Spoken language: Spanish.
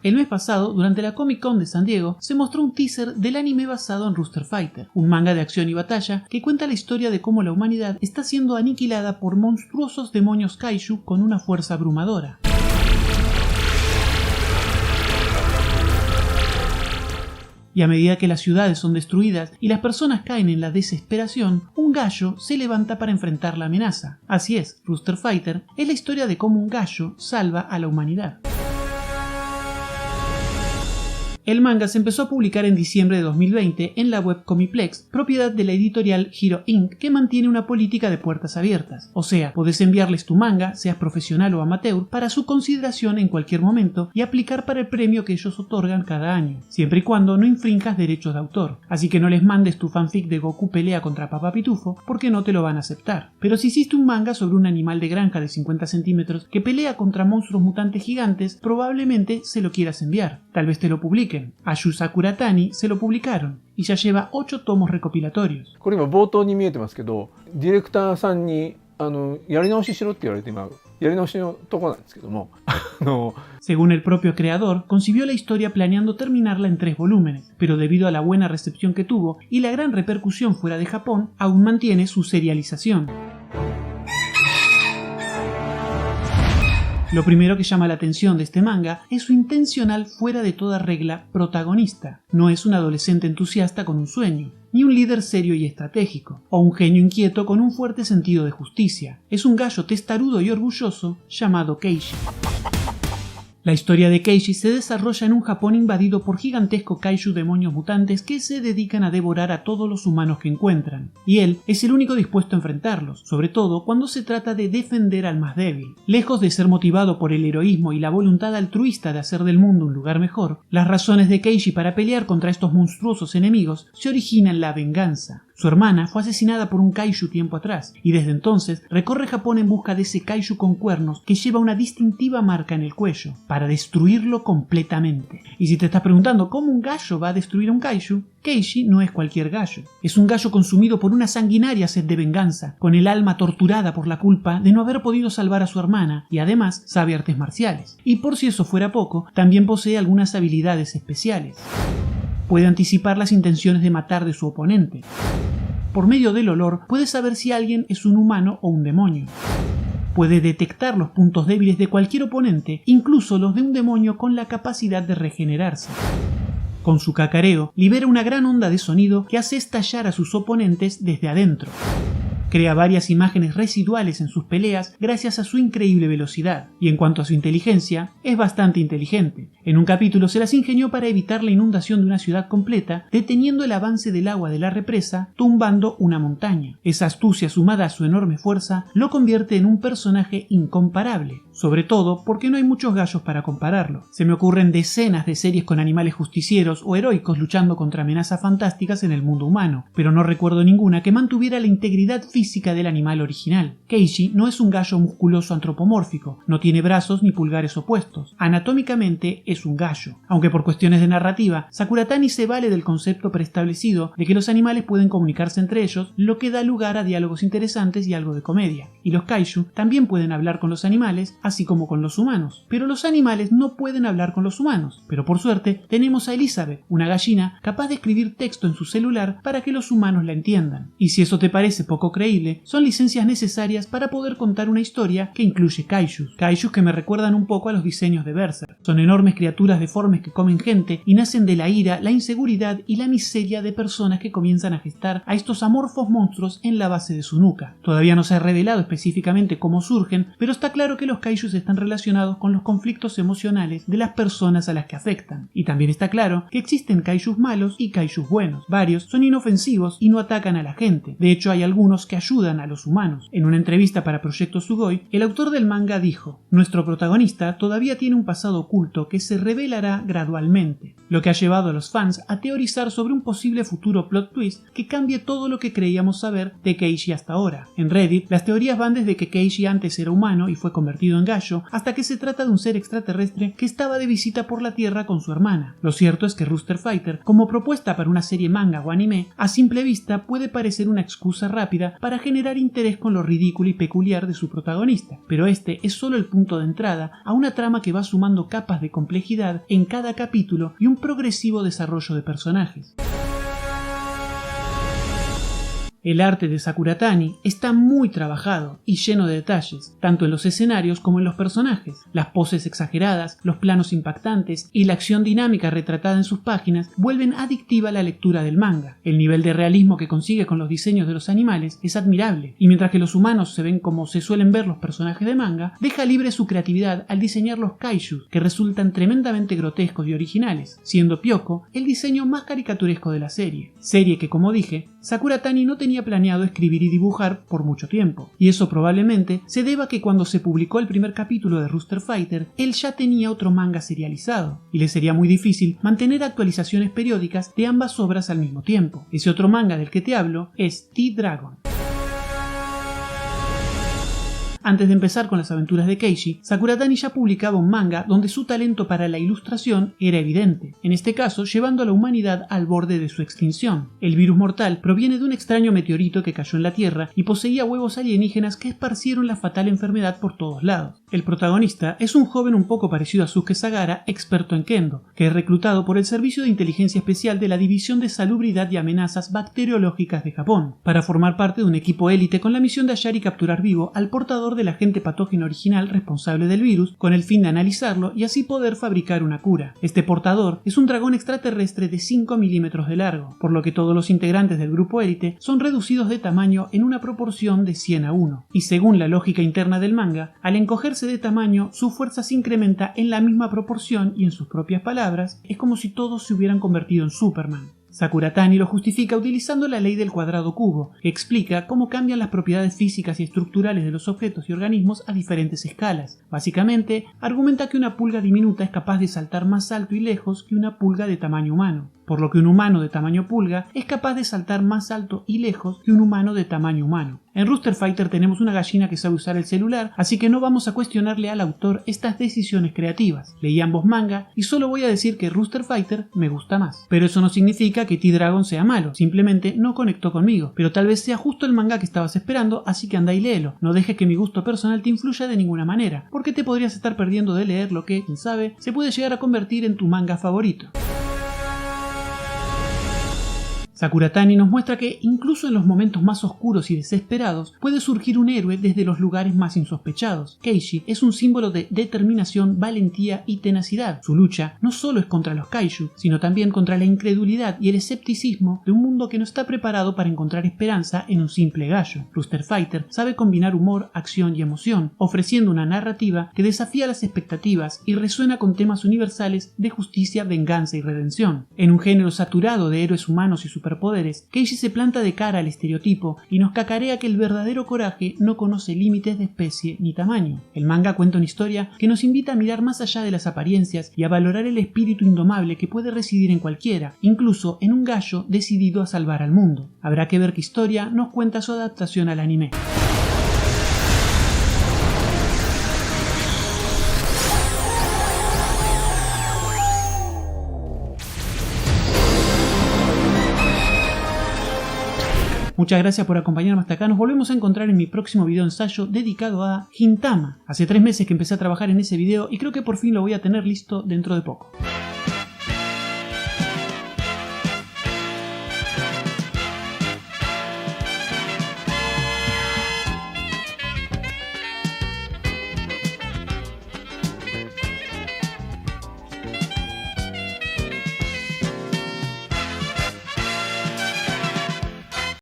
El mes pasado, durante la Comic Con de San Diego, se mostró un teaser del anime basado en Rooster Fighter, un manga de acción y batalla que cuenta la historia de cómo la humanidad está siendo aniquilada por monstruosos demonios kaiju con una fuerza abrumadora. Y a medida que las ciudades son destruidas y las personas caen en la desesperación, un gallo se levanta para enfrentar la amenaza. Así es, Rooster Fighter es la historia de cómo un gallo salva a la humanidad. El manga se empezó a publicar en diciembre de 2020 en la web Comiplex, propiedad de la editorial Hero Inc., que mantiene una política de puertas abiertas. O sea, podés enviarles tu manga, seas profesional o amateur, para su consideración en cualquier momento y aplicar para el premio que ellos otorgan cada año, siempre y cuando no infrinjas derechos de autor. Así que no les mandes tu fanfic de Goku pelea contra Papá Pitufo, porque no te lo van a aceptar. Pero si hiciste un manga sobre un animal de granja de 50 centímetros que pelea contra monstruos mutantes gigantes, probablemente se lo quieras enviar. Tal vez te lo publiquen. A Yu Sakuratani se lo publicaron y ya lleva 8 tomos recopilatorios. これ今冒頭に見えてますけど、ディレクターさんにやり直ししろって言われて今やり直しのとこなんですけども、Según el propio creador, concibió la historia planeando terminarla en 3 volúmenes, pero debido a la buena recepción que tuvo y la gran repercusión fuera de Japón, aún mantiene su serialización. Lo primero que llama la atención de este manga es su intencional fuera de toda regla protagonista. No es un adolescente entusiasta con un sueño, ni un líder serio y estratégico, o un genio inquieto con un fuerte sentido de justicia. Es un gallo testarudo y orgulloso llamado Keishi. La historia de Keishi se desarrolla en un Japón invadido por gigantescos kaiju demonios mutantes que se dedican a devorar a todos los humanos que encuentran, y él es el único dispuesto a enfrentarlos, sobre todo cuando se trata de defender al más débil. Lejos de ser motivado por el heroísmo y la voluntad altruista de hacer del mundo un lugar mejor, las razones de Keishi para pelear contra estos monstruosos enemigos se originan en la venganza. Su hermana fue asesinada por un kaiju tiempo atrás, y desde entonces recorre Japón en busca de ese kaiju con cuernos que lleva una distintiva marca en el cuello, para destruirlo completamente. Y si te estás preguntando cómo un gallo va a destruir a un kaiju, Keishi no es cualquier gallo. Es un gallo consumido por una sanguinaria sed de venganza, con el alma torturada por la culpa de no haber podido salvar a su hermana, y además sabe artes marciales. Y por si eso fuera poco, también posee algunas habilidades especiales. Puede anticipar las intenciones de matar de su oponente. Por medio del olor puede saber si alguien es un humano o un demonio. Puede detectar los puntos débiles de cualquier oponente, incluso los de un demonio con la capacidad de regenerarse. Con su cacareo, libera una gran onda de sonido que hace estallar a sus oponentes desde adentro. Crea varias imágenes residuales en sus peleas gracias a su increíble velocidad, y en cuanto a su inteligencia, es bastante inteligente. En un capítulo se las ingenió para evitar la inundación de una ciudad completa, deteniendo el avance del agua de la represa, tumbando una montaña. Esa astucia sumada a su enorme fuerza lo convierte en un personaje incomparable, sobre todo porque no hay muchos gallos para compararlo. Se me ocurren decenas de series con animales justicieros o heroicos luchando contra amenazas fantásticas en el mundo humano, pero no recuerdo ninguna que mantuviera la integridad física del animal original. Keishi no es un gallo musculoso antropomórfico, no tiene brazos ni pulgares opuestos. Anatómicamente es un gallo, aunque por cuestiones de narrativa, Sakuratani se vale del concepto preestablecido de que los animales pueden comunicarse entre ellos, lo que da lugar a diálogos interesantes y algo de comedia. Y los kaiju también pueden hablar con los animales, así como con los humanos. Pero los animales no pueden hablar con los humanos. Pero por suerte tenemos a Elizabeth, una gallina capaz de escribir texto en su celular para que los humanos la entiendan. Y si eso te parece poco creíble, son licencias necesarias para poder contar una historia que incluye kaijus. Kaijus que me recuerdan un poco a los diseños de Berserk. Son enormes criaturas deformes que comen gente y nacen de la ira, la inseguridad y la miseria de personas que comienzan a gestar a estos amorfos monstruos en la base de su nuca. Todavía no se ha revelado específicamente cómo surgen, pero está claro que los kaijus están relacionados con los conflictos emocionales de las personas a las que afectan. Y también está claro que existen kaijus malos y kaijus buenos. Varios son inofensivos y no atacan a la gente. De hecho, hay algunos que ayudan a los humanos. En una entrevista para Proyecto Sugoi, el autor del manga dijo: "Nuestro protagonista todavía tiene un pasado oculto que se revelará gradualmente", lo que ha llevado a los fans a teorizar sobre un posible futuro plot twist que cambie todo lo que creíamos saber de Keishi hasta ahora. En Reddit, las teorías van desde que Keishi antes era humano y fue convertido en gallo, hasta que se trata de un ser extraterrestre que estaba de visita por la Tierra con su hermana. Lo cierto es que Rooster Fighter, como propuesta para una serie manga o anime, a simple vista puede parecer una excusa rápida para generar interés con lo ridículo y peculiar de su protagonista, pero este es solo el punto de entrada a una trama que va sumando capas de complejidad en cada capítulo y un progresivo desarrollo de personajes. El arte de Sakura Tani está muy trabajado y lleno de detalles, tanto en los escenarios como en los personajes. Las poses exageradas, los planos impactantes y la acción dinámica retratada en sus páginas vuelven adictiva la lectura del manga. El nivel de realismo que consigue con los diseños de los animales es admirable, y mientras que los humanos se ven como se suelen ver los personajes de manga, deja libre su creatividad al diseñar los kaijus, que resultan tremendamente grotescos y originales, siendo Pyoko el diseño más caricaturesco de la serie. Serie que, como dije, Sakura Tani no tenía planeado escribir y dibujar por mucho tiempo, y eso probablemente se deba a que cuando se publicó el primer capítulo de Rooster Fighter, él ya tenía otro manga serializado, y le sería muy difícil mantener actualizaciones periódicas de ambas obras al mismo tiempo. Ese otro manga del que te hablo es T-Dragon. Antes de empezar con las aventuras de Keishi, Sakura Tani ya publicaba un manga donde su talento para la ilustración era evidente, en este caso llevando a la humanidad al borde de su extinción. El virus mortal proviene de un extraño meteorito que cayó en la Tierra y poseía huevos alienígenas que esparcieron la fatal enfermedad por todos lados. El protagonista es un joven un poco parecido a Sasuke Sagara, experto en Kendo, que es reclutado por el Servicio de Inteligencia Especial de la División de Salubridad y Amenazas Bacteriológicas de Japón, para formar parte de un equipo élite con la misión de hallar y capturar vivo al portador del agente patógeno original responsable del virus, con el fin de analizarlo y así poder fabricar una cura. Este portador es un dragón extraterrestre de 5 milímetros de largo, por lo que todos los integrantes del grupo élite son reducidos de tamaño en una proporción de 100 a 1, y según la lógica interna del manga, al encogerse de tamaño, su fuerza se incrementa en la misma proporción y, en sus propias palabras, es como si todos se hubieran convertido en Superman. Sakura Tani lo justifica utilizando la ley del cuadrado cubo, que explica cómo cambian las propiedades físicas y estructurales de los objetos y organismos a diferentes escalas. Básicamente, argumenta que una pulga diminuta es capaz de saltar más alto y lejos que una pulga de tamaño humano, por lo que un humano de tamaño pulga es capaz de saltar más alto y lejos que un humano de tamaño humano. En Rooster Fighter tenemos una gallina que sabe usar el celular, así que no vamos a cuestionarle al autor estas decisiones creativas. Leí ambos manga y solo voy a decir que Rooster Fighter me gusta más. Pero eso no significa que T-Dragon sea malo, simplemente no conectó conmigo. Pero tal vez sea justo el manga que estabas esperando, así que anda y léelo. No dejes que mi gusto personal te influya de ninguna manera, porque te podrías estar perdiendo de leer lo que, quién sabe, se puede llegar a convertir en tu manga favorito. Sakura Tani nos muestra que, incluso en los momentos más oscuros y desesperados, puede surgir un héroe desde los lugares más insospechados. Keishi es un símbolo de determinación, valentía y tenacidad. Su lucha no solo es contra los kaiju, sino también contra la incredulidad y el escepticismo de un mundo que no está preparado para encontrar esperanza en un simple gallo. Rooster Fighter sabe combinar humor, acción y emoción, ofreciendo una narrativa que desafía las expectativas y resuena con temas universales de justicia, venganza y redención. En un género saturado de héroes humanos y superpoderes, Keishi se planta de cara al estereotipo y nos cacarea que el verdadero coraje no conoce límites de especie ni tamaño. El manga cuenta una historia que nos invita a mirar más allá de las apariencias y a valorar el espíritu indomable que puede residir en cualquiera, incluso en un gallo decidido a salvar al mundo. Habrá que ver qué historia nos cuenta su adaptación al anime. Muchas gracias por acompañarme hasta acá. Nos volvemos a encontrar en mi próximo video ensayo dedicado a Gintama. Hace 3 meses que empecé a trabajar en ese video y creo que por fin lo voy a tener listo dentro de poco.